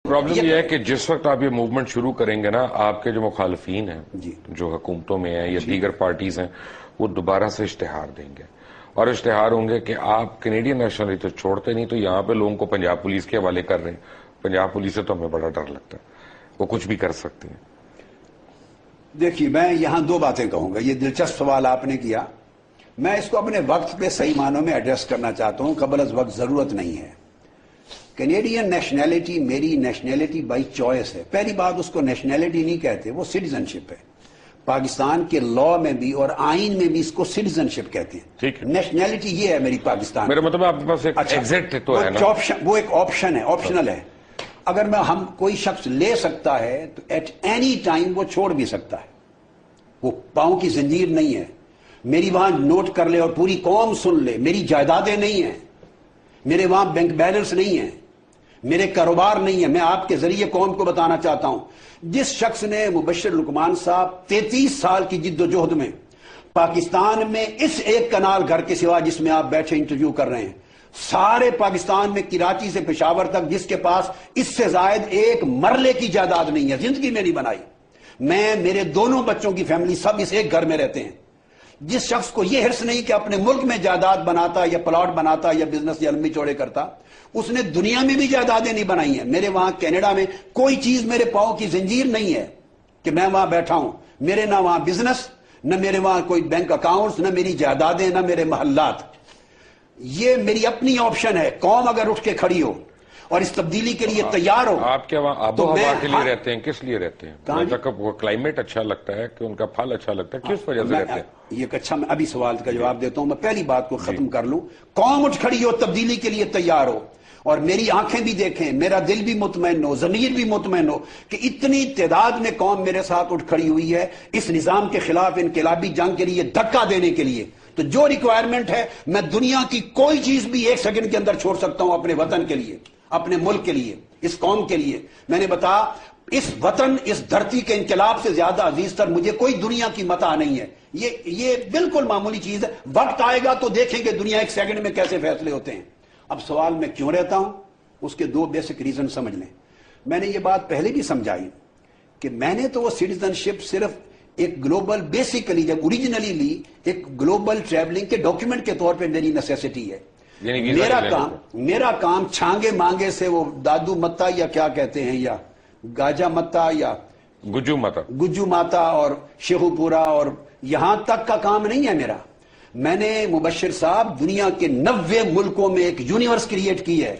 Problem یہ ہے کہ جس وقت آپ یہ موومنٹ شروع کریں گے نا، آپ کے جو مخالفین ہیں جو حکومتوں میں ہیں یا دیگر پارٹیز ہیں، وہ دوبارہ سے اشتہار دیں گے، اور اشتہار ہوں گے کہ آپ کینیڈین نیشنلٹی تو چھوڑتے نہیں، تو یہاں پہ لوگوں کو پنجاب پولیس کے حوالے کر رہے ہیں۔ پنجاب پولیس سے تو ہمیں بڑا ڈر لگتا ہے، وہ کچھ بھی کر سکتے ہیں۔ دیکھیے، میں یہاں دو باتیں کہوں گا۔ یہ دلچسپ سوال آپ نے کیا، میں اس کو اپنے وقت پہ صحیح معنوں میں ایڈریس کرنا چاہتا ہوں، قبل از وقت ضرورت نہیں ہے۔ کینیڈین نیشنلٹی میری نیشنلٹی بائی چوائس ہے۔ پہلی بات، اس کو نیشنلٹی نہیں کہتے، وہ سٹیزن شپ ہے۔ پاکستان کے لا میں بھی اور آئین میں بھی اس کو سٹیزن شپ کہتے ہیں۔ نیشنلٹی یہ ہے میری پاکستان، میرا مطلب آپ کے پاس ایک ایگزٹ تو ہے نا، وہ ایک آپشن ہے، آپشنل ہے۔ اگر ہم کوئی شخص لے سکتا ہے تو ایٹ اینی ٹائم وہ چھوڑ بھی سکتا ہے، وہ پاؤں کی زنجیر نہیں ہے۔ میری وہاں نوٹ کر لے اور پوری قوم سن لے، میری جائیدادیں نہیں ہیں، میرے وہاں بینک بیلنس نہیں ہیں، میرے کاروبار نہیں ہے۔ میں آپ کے ذریعے قوم کو بتانا چاہتا ہوں، جس شخص نے مبشر لقمان صاحب 33 سال کی جد و جہد میں پاکستان میں اس ایک کنال گھر کے سوا جس میں آپ بیٹھے انٹرویو کر رہے ہیں، سارے پاکستان میں کراچی سے پشاور تک جس کے پاس اس سے زائد ایک مرلے کی جائیداد نہیں ہے، زندگی میں نہیں بنائی۔ میں، میرے دونوں بچوں کی فیملی سب اس ایک گھر میں رہتے ہیں۔ جس شخص کو یہ حرص نہیں کہ اپنے ملک میں جائیداد بناتا یا پلاٹ بناتا یا بزنس یا لمبی چوڑے کرتا، اس نے دنیا میں بھی جائیدادیں نہیں بنائی ہیں۔ میرے وہاں کینیڈا میں کوئی چیز میرے پاؤں کی زنجیر نہیں ہے کہ میں وہاں بیٹھا ہوں۔ میرے نہ وہاں بزنس، نہ میرے وہاں کوئی بینک اکاؤنٹس، نہ میری جائیدادیں، نہ میرے محلات۔ یہ میری اپنی آپشن ہے۔ قوم اگر اٹھ کے کھڑی ہو اور اس تبدیلی کے لیے تیار ہو، آپ کے وہاں آب و ہوا کے لیے رہتے ہیں، کس لیے رہتے ہیں؟ وہ کلائمیٹ اچھا لگتا ہے کہ ان کا پھل اچھا لگتا ہے، کس وجہ سے رہتے ہیں؟ یہ اچھا، میں ابھی سوال کا جواب دیتا ہوں۔ میں پہلی بات کو ختم کر لوں۔ قوم اٹھ کھڑی ہو، تبدیلی کے لیے تیار ہو، اور میری آنکھیں بھی دیکھیں، میرا دل بھی مطمئن ہو، ضمیر بھی مطمئن ہو کہ اتنی تعداد میں قوم میرے ساتھ اٹھ کھڑی ہوئی ہے اس نظام کے خلاف انقلابی جنگ کے لیے، دھکا دینے کے لیے۔ تو جو ریکوائرمنٹ ہے، میں دنیا کی کوئی چیز بھی ایک سیکنڈ کے اندر چھوڑ سکتا ہوں اپنے وطن کے لیے، اپنے ملک کے لیے، اس قوم کے لیے۔ میں نے بتایا، اس وطن، اس دھرتی کے انقلاب سے زیادہ عزیز تر مجھے کوئی دنیا کی متاع نہیں ہے۔ یہ بالکل معمولی چیز ہے۔ وقت آئے گا تو دیکھیں گے دنیا ایک سیکنڈ میں کیسے فیصلے ہوتے ہیں۔ اب سوال میں کیوں رہتا ہوں، اس کے دو بیسک ریزن سمجھ لیں۔ میں نے یہ بات پہلے بھی سمجھائی کہ میں نے تو وہ سٹیزن شپ صرف ایک گلوبل، بیسیکلی جب اوریجنلی لی، ایک گلوبل ٹریولنگ کے ڈاکیومنٹ کے طور پہ میری نیسیسٹی ہے۔ میرا کام چھانگے مانگے سے وہ دادو متا یا کیا کہتے ہیں، یا گاجا متا یا گجو ماتا اور شیخو پورا اور یہاں تک کا کام نہیں ہے میرا۔ میں نے مبشر صاحب دنیا کے 90 ملکوں میں ایک یونیورس کریٹ کی ہے،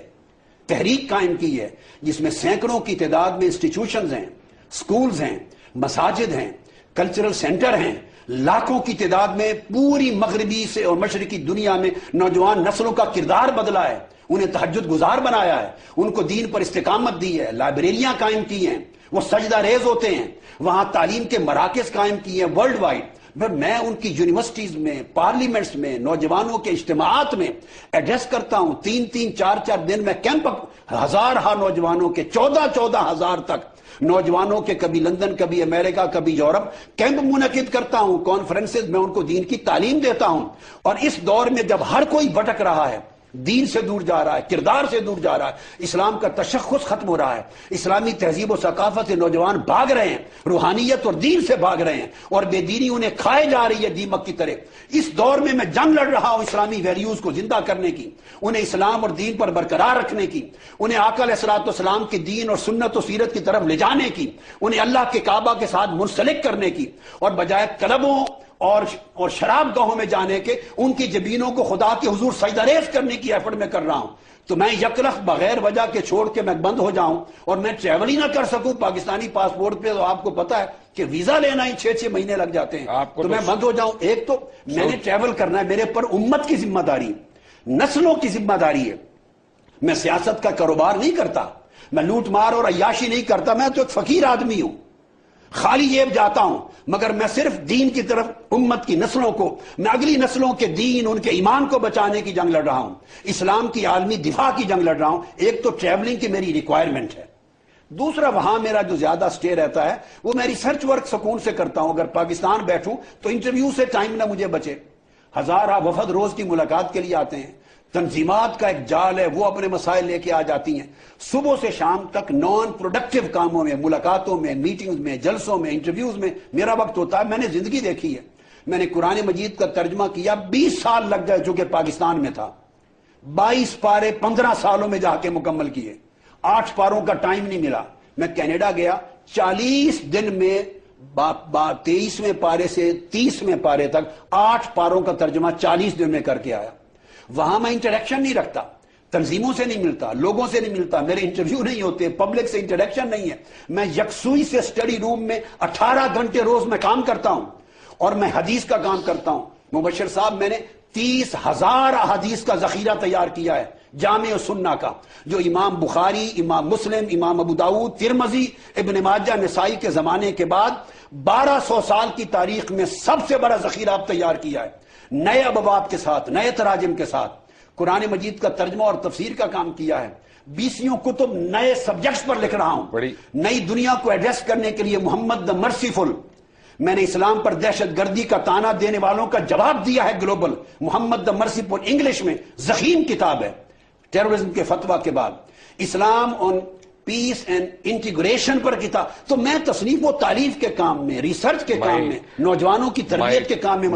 تحریک قائم کی ہے، جس میں سینکڑوں کی تعداد میں انسٹیٹیوشنز ہیں، سکولز ہیں، مساجد ہیں، کلچرل سینٹر ہیں، لاکھوں کی تعداد میں پوری مغربی سے اور مشرقی دنیا میں نوجوان نسلوں کا کردار بدلا ہے، انہیں تہجد گزار بنایا ہے، ان کو دین پر استقامت دی ہے، لائبریریاں قائم کی ہیں، وہ سجدہ ریز ہوتے ہیں، وہاں تعلیم کے مراکز قائم کیے ہیں ورلڈ وائڈ۔ میں ان کی یونیورسٹیز میں، پارلیمنٹس میں، نوجوانوں کے اجتماعات میں ایڈریس کرتا ہوں۔ 3-3 4-4 دن میں کیمپ، ہزارہ نوجوانوں کے، 14-14 ہزار تک نوجوانوں کے، کبھی لندن، کبھی امریکہ، کبھی یورپ، کیمپ منعقد کرتا ہوں، کانفرنسز میں ان کو دین کی تعلیم دیتا ہوں۔ اور اس دور میں جب ہر کوئی بھٹک رہا ہے، دین سے دور جا رہا ہے، کردار سے دور جا رہا ہے، اسلام کا تشخص ختم ہو رہا ہے، اسلامی تہذیب و ثقافت سے نوجوان بھاگ رہے ہیں، روحانیت اور دین سے بھاگ رہے ہیں، اور بے دینی انہیں کھائے جا رہی ہے دیمک کی طرح۔ اس دور میں جنگ لڑ رہا ہوں اسلامی ویلیوز کو زندہ کرنے کی، انہیں اسلام اور دین پر برقرار رکھنے کی، انہیں آقا علیہ الصلوۃ والسلام کے دین اور سنت و سیرت کی طرف لے جانے کی، انہیں اللہ کے کعبہ کے ساتھ منسلک کرنے کی، اور بجائے کلبوں اور شراب گاہوں میں جانے کے ان کی جبینوں کو خدا کے حضور سجدہ ریز کرنے کی ایفرٹ میں کر رہا ہوں۔ تو میں یکلخت بغیر وجہ کے چھوڑ کے میں بند ہو جاؤں اور میں ٹریول ہی نہ کر سکوں پاکستانی پاسپورٹ پہ، تو آپ کو پتا ہے کہ ویزا لینا ہی 6 مہینے لگ جاتے ہیں، تو میں بند ہو جاؤں۔ ایک تو میں نے ٹریول کرنا ہے، میرے پر امت کی ذمہ داری، نسلوں کی ذمہ داری ہے۔ میں سیاست کا کاروبار نہیں کرتا، میں لوٹ مار اور عیاشی نہیں کرتا، میں تو ایک فقیر آدمی ہوں، خالی جیب جاتا ہوں، مگر میں صرف دین کی طرف، امت کی نسلوں کو، میں اگلی نسلوں کے دین، ان کے ایمان کو بچانے کی جنگ لڑ رہا ہوں، اسلام کی عالمی دفاع کی جنگ لڑ رہا ہوں۔ ایک تو ٹریولنگ کی میری ریکوائرمنٹ ہے، دوسرا وہاں میرا جو زیادہ سٹے رہتا ہے وہ میں ریسرچ ورک سکون سے کرتا ہوں۔ اگر پاکستان بیٹھوں تو انٹرویو سے ٹائم نہ مجھے بچے، ہزارہ وفد روز کی ملاقات کے لیے آتے ہیں، تنظیمات کا ایک جال ہے، وہ اپنے مسائل لے کے آ جاتی ہیں، صبح سے شام تک نان پروڈکٹیو کاموں میں، ملاقاتوں میں، میٹنگز میں، جلسوں میں، انٹرویوز میں میرا وقت ہوتا ہے۔ میں نے زندگی دیکھی ہے، میں نے قرآن مجید کا ترجمہ کیا، 20 سال لگ گئے جو کہ پاکستان میں تھا، 22 پارے 15 سالوں میں جا کے مکمل کیے، 8 پاروں کا ٹائم نہیں ملا۔ میں کینیڈا گیا، 40 دن میں 23ویں پارے سے 30ویں پارے تک 8 پاروں کا ترجمہ 40 دن میں کر کے آیا۔ وہاں میں انٹریکشن نہیں رکھتا، تنظیموں سے نہیں ملتا، لوگوں سے نہیں ملتا، میرے انٹرویو نہیں ہوتے، پبلک سے انٹریکشن نہیں ہے۔ میں یکسوئی سے اسٹڈی روم میں 18 گھنٹے روز میں کام کرتا ہوں، اور میں حدیث کا کام کرتا ہوں۔ مبشر صاحب، میں نے 30,000 احادیث کا ذخیرہ تیار کیا ہے، جامع و سنہ کا، جو امام بخاری، امام مسلم، امام ابو داؤد، ترمذی، ابن ماجہ، نسائی کے زمانے کے بعد 1200 سال کی تاریخ میں سب سے بڑا ذخیرہ اب تیار کیا ہے، نئے ابواب کے ساتھ، نئے تراجم کے ساتھ۔ قرآن مجید کا ترجمہ اور تفسیر کا کام کیا ہے، 20 کتب نئے سبجیکٹس پر لکھ رہا ہوں، نئی دنیا کو ایڈریس کرنے کے لیے۔ محمد دا مرسیفل، میں نے اسلام پر دہشت گردی کا تانا دینے والوں کا جواب دیا ہے global. Muhammad the merciful English میں ضخیم کتاب ہے ٹیررزم کے فتویٰ کے بعد، اسلام آن پیس اینڈ انٹیگریشن پر کتاب۔ تو میں تصنیف و تعریف کے کام میں، ریسرچ کے کام میں، نوجوانوں کی تربیت کے کام میں